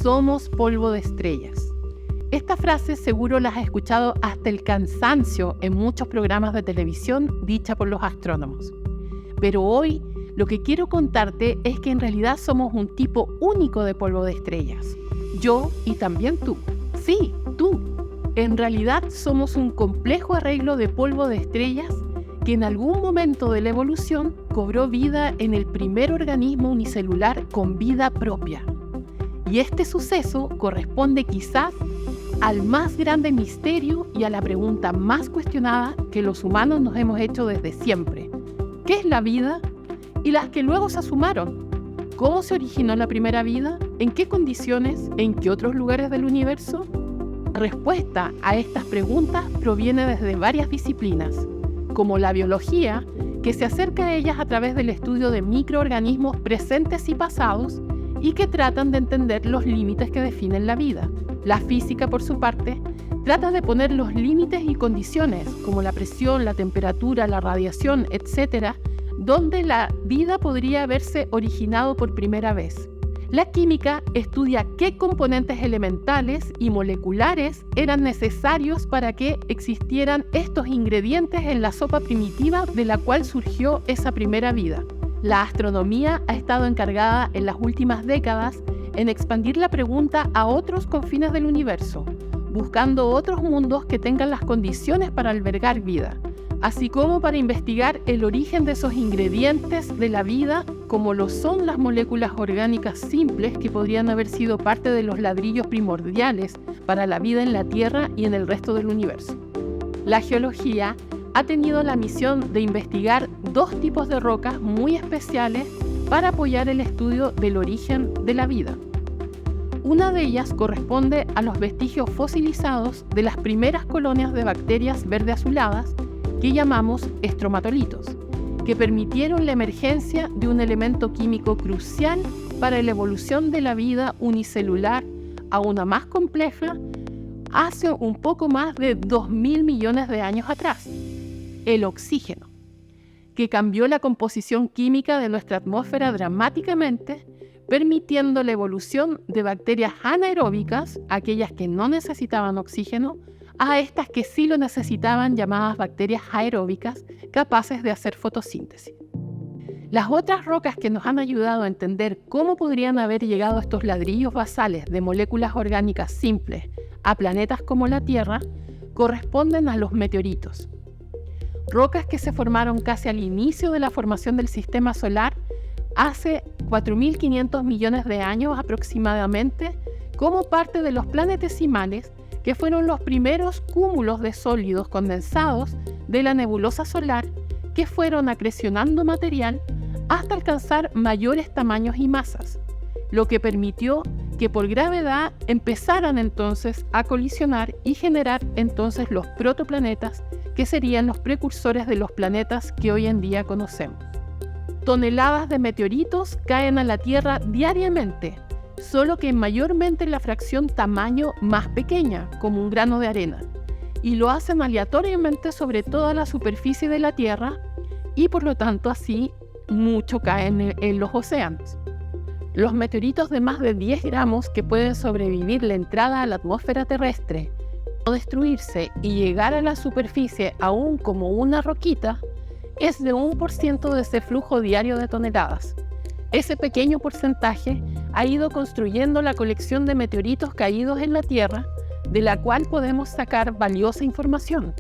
somos polvo de estrellas. Esta frase seguro la has escuchado hasta el cansancio en muchos programas de televisión dicha por los astrónomos. Pero hoy lo que quiero contarte es que en realidad somos un tipo único de polvo de estrellas. Yo y también tú. Sí, tú. En realidad somos un complejo arreglo de polvo de estrellas que en algún momento de la evolución cobró vida en el primer organismo unicelular con vida propia. Y este suceso corresponde quizás al más grande misterio y a la pregunta más cuestionada que los humanos nos hemos hecho desde siempre. ¿Qué es la vida? Y las que luego se sumaron. ¿Cómo se originó la primera vida? ¿En qué condiciones? ¿En qué otros lugares del universo? La respuesta a estas preguntas proviene desde varias disciplinas, como la biología, que se acerca a ellas a través del estudio de microorganismos presentes y pasados y que tratan de entender los límites que definen la vida. La física, por su parte, trata de poner los límites y condiciones, como la presión, la temperatura, la radiación, etc., donde la vida podría haberse originado por primera vez. La química estudia qué componentes elementales y moleculares eran necesarios para que existieran estos ingredientes en la sopa primitiva de la cual surgió esa primera vida. La astronomía ha estado encargada en las últimas décadas en expandir la pregunta a otros confines del universo, buscando otros mundos que tengan las condiciones para albergar vida, así como para investigar el origen de esos ingredientes de la vida, como lo son las moléculas orgánicas simples que podrían haber sido parte de los ladrillos primordiales para la vida en la Tierra y en el resto del universo. La geología ha tenido la misión de investigar dos tipos de rocas muy especiales para apoyar el estudio del origen de la vida. Una de ellas corresponde a los vestigios fosilizados de las primeras colonias de bacterias verde azuladas que llamamos estromatolitos, que permitieron la emergencia de un elemento químico crucial para la evolución de la vida unicelular a una más compleja hace un poco más de 2.000 millones de años atrás, el oxígeno, que cambió la composición química de nuestra atmósfera dramáticamente, permitiendo la evolución de bacterias anaeróbicas, aquellas que no necesitaban oxígeno, a estas que sí lo necesitaban, llamadas bacterias aeróbicas, capaces de hacer fotosíntesis. Las otras rocas que nos han ayudado a entender cómo podrían haber llegado estos ladrillos basales de moléculas orgánicas simples a planetas como la Tierra corresponden a los meteoritos. Rocas que se formaron casi al inicio de la formación del sistema solar hace 4.500 millones de años aproximadamente, como parte de los planetesimales, que fueron los primeros cúmulos de sólidos condensados de la nebulosa solar que fueron acrecionando material hasta alcanzar mayores tamaños y masas, lo que permitió que por gravedad empezaran entonces a colisionar y generar entonces los protoplanetas, que serían los precursores de los planetas que hoy en día conocemos. Toneladas de meteoritos caen a la Tierra diariamente, solo que mayormente en la fracción tamaño más pequeña, como un grano de arena, y lo hacen aleatoriamente sobre toda la superficie de la Tierra y por lo tanto así mucho caen en los océanos. Los meteoritos de más de 10 gramos que pueden sobrevivir la entrada a la atmósfera terrestre, no destruirse y llegar a la superficie aún como una roquita, es de 1% de ese flujo diario de toneladas. Ese pequeño porcentaje ha ido construyendo la colección de meteoritos caídos en la Tierra, de la cual podemos sacar valiosa información,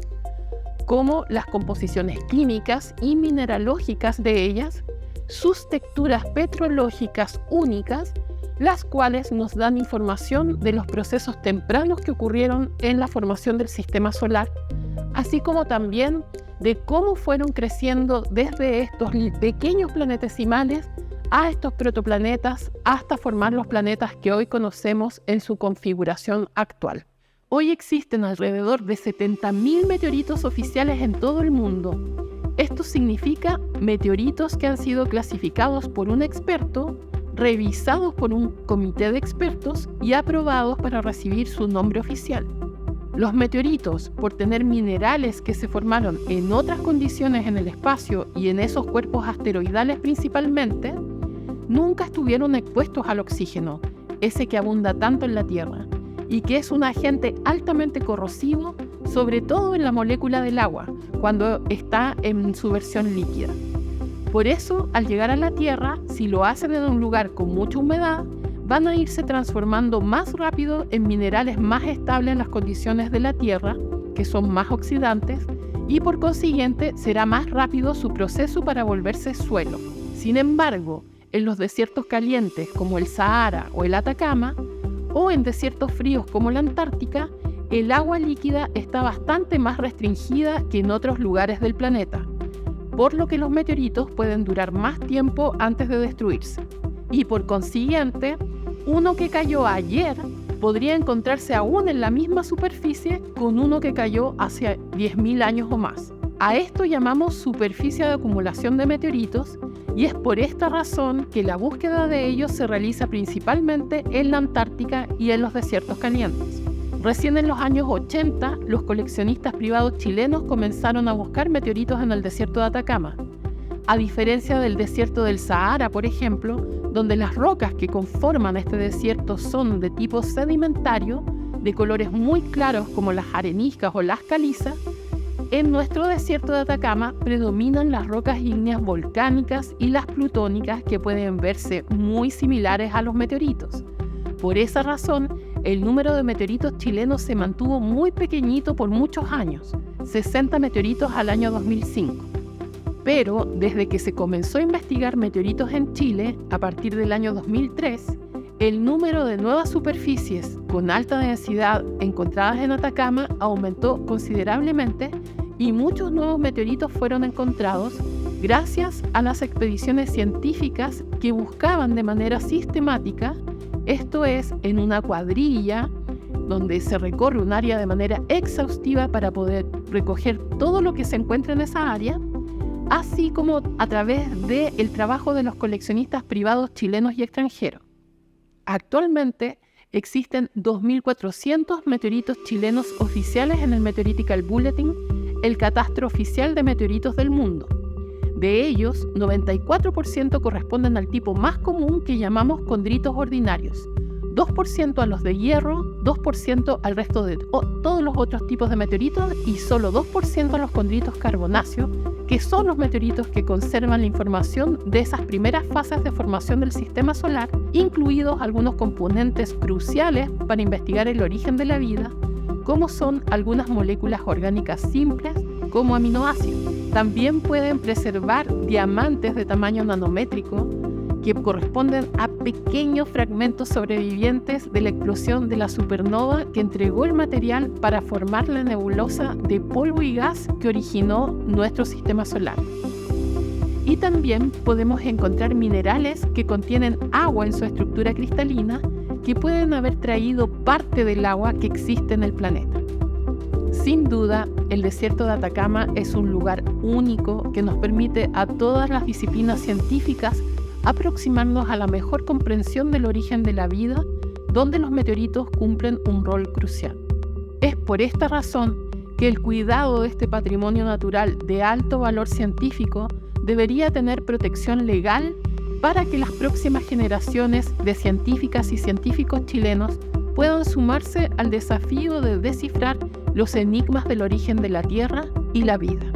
como las composiciones químicas y mineralógicas de ellas, sus texturas petrológicas únicas, las cuales nos dan información de los procesos tempranos que ocurrieron en la formación del sistema solar, así como también de cómo fueron creciendo desde estos pequeños planetesimales a estos protoplanetas hasta formar los planetas que hoy conocemos en su configuración actual. Hoy existen alrededor de 70.000 meteoritos oficiales en todo el mundo. Esto significa meteoritos que han sido clasificados por un experto, revisados por un comité de expertos y aprobados para recibir su nombre oficial. Los meteoritos, por tener minerales que se formaron en otras condiciones en el espacio y en esos cuerpos asteroidales principalmente, nunca estuvieron expuestos al oxígeno, ese que abunda tanto en la Tierra y que es un agente altamente corrosivo, sobre todo en la molécula del agua, cuando está en su versión líquida. Por eso, al llegar a la Tierra, si lo hacen en un lugar con mucha humedad, van a irse transformando más rápido en minerales más estables en las condiciones de la Tierra, que son más oxidantes, y por consiguiente será más rápido su proceso para volverse suelo. Sin embargo, en los desiertos calientes como el Sahara o el Atacama, o en desiertos fríos como la Antártica, el agua líquida está bastante más restringida que en otros lugares del planeta, por lo que los meteoritos pueden durar más tiempo antes de destruirse. Y por consiguiente, uno que cayó ayer podría encontrarse aún en la misma superficie con uno que cayó hace 10.000 años o más. A esto llamamos superficie de acumulación de meteoritos, y es por esta razón que la búsqueda de ellos se realiza principalmente en la Antártica y en los desiertos calientes. Recién en los años 80, los coleccionistas privados chilenos comenzaron a buscar meteoritos en el desierto de Atacama. A diferencia del desierto del Sahara, por ejemplo, donde las rocas que conforman este desierto son de tipo sedimentario, de colores muy claros como las areniscas o las calizas, en nuestro desierto de Atacama predominan las rocas ígneas volcánicas y las plutónicas, que pueden verse muy similares a los meteoritos. Por esa razón, el número de meteoritos chilenos se mantuvo muy pequeñito por muchos años, 60 meteoritos al año 2005. Pero desde que se comenzó a investigar meteoritos en Chile, a partir del año 2003, el número de nuevas superficies con alta densidad encontradas en Atacama aumentó considerablemente y muchos nuevos meteoritos fueron encontrados gracias a las expediciones científicas que buscaban de manera sistemática, esto es, en una cuadrilla, donde se recorre un área de manera exhaustiva para poder recoger todo lo que se encuentra en esa área, así como a través del trabajo de los coleccionistas privados chilenos y extranjeros. Actualmente existen 2.400 meteoritos chilenos oficiales en el Meteoritical Bulletin, el catastro oficial de meteoritos del mundo. De ellos, 94% corresponden al tipo más común que llamamos condritos ordinarios, 2% a los de hierro, 2% al resto de todos los otros tipos de meteoritos y solo 2% a los condritos carbonáceos, que son los meteoritos que conservan la información de esas primeras fases de formación del sistema solar, incluidos algunos componentes cruciales para investigar el origen de la vida, como son algunas moléculas orgánicas simples como aminoácidos. También pueden preservar diamantes de tamaño nanométrico que corresponden a pequeños fragmentos sobrevivientes de la explosión de la supernova que entregó el material para formar la nebulosa de polvo y gas que originó nuestro sistema solar. Y también podemos encontrar minerales que contienen agua en su estructura cristalina que pueden haber traído parte del agua que existe en el planeta. Sin duda, el desierto de Atacama es un lugar único que nos permite a todas las disciplinas científicas aproximarnos a la mejor comprensión del origen de la vida, donde los meteoritos cumplen un rol crucial. Es por esta razón que el cuidado de este patrimonio natural de alto valor científico debería tener protección legal para que las próximas generaciones de científicas y científicos chilenos puedan sumarse al desafío de descifrar los enigmas del origen de la Tierra y la vida.